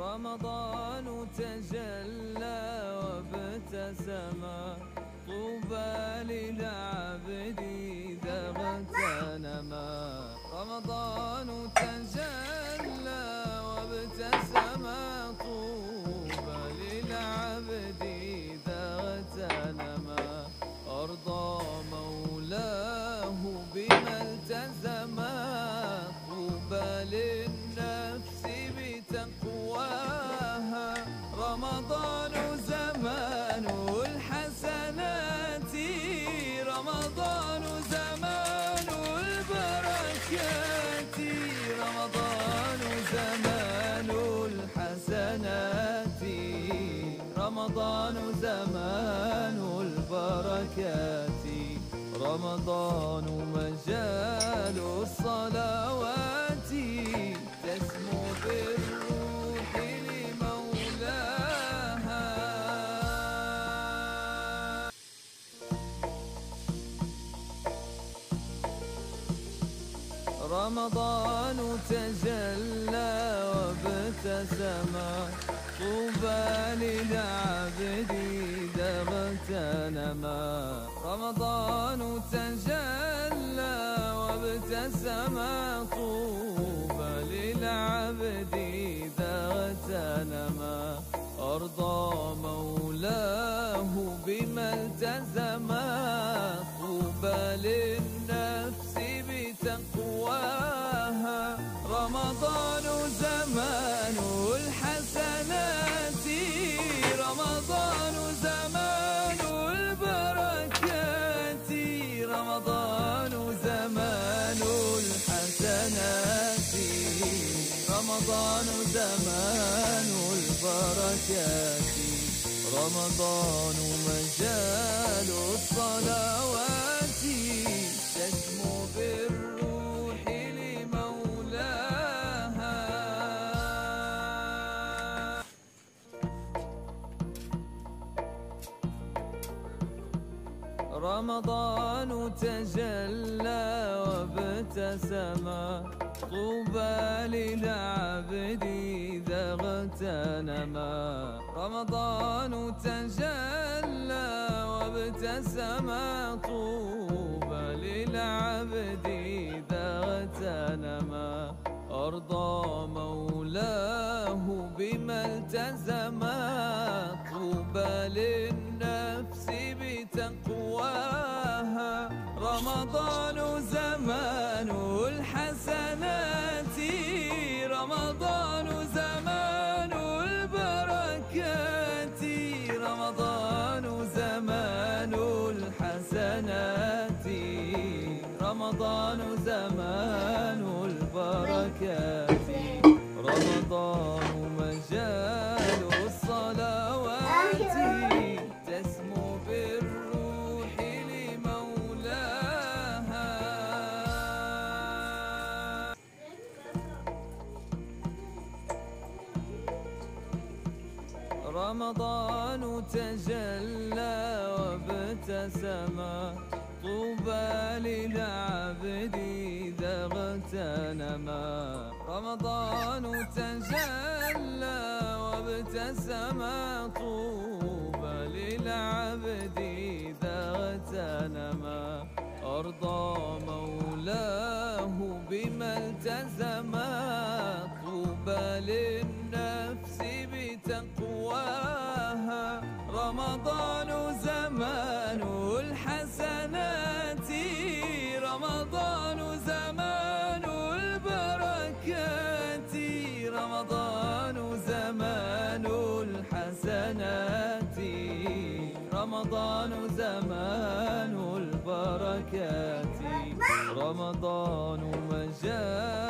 رمضان تجلى وابتسم، طوبى للعبد إذا اغتنما. رمضان تجلى وابتسم، طوبى للعبد إذا اغتنما. أرضى مولاه بما التزم، طوبى للنفس بتقواها. رمضان زمان الحسنات، رمضان زمان البركات، رمضان زمان الحسنات، رمضان زمان البركات. رمضان مجال الصلوات، تسمو بالروح لمولاها. رمضان تجلى وابتسم، طوبى للعبد إذا اغتنما. رمضان تجلى وابتسم، طوبى للعبد إذا اغتنما. أرضى مولاه بما التزم، طوبى للنفس بتقواها. رمضان زمان الحسنات، رمضان زمان البركات، رمضان زمان الحسنات، رمضان زمان البركات. رمضان مجال الصلوات، تسمو بالروح لمولاها. رمضان تجلى وابتسم، طوبى للعبد إذا اغتنما. رمضان تجلى وابتسم، طوبى للعبد إذا اغتنما. أرضى مولاه بما التزم، طوبى للنفس بتقواها. رمضان زمان الحسنات، رمضان زمان البركات، رمضان زمان الحسنات، رمضان زمان البركات. رمضان مجال الصلوات، تسمو بالروح لمولاها. رمضان تجلى وابتسم، طوبى للعبد إذا اغتنما. رمضان تجلى وابتسم، طوبى للعبد إذا اغتنما. أرضى مولاه بما التزم، طوبى للنفس بتقواها. رمضان زمان الحسنات، رمضان زمان البركات، رمضان زمان الحسنات، رمضان زمان البركات. رمضان مجال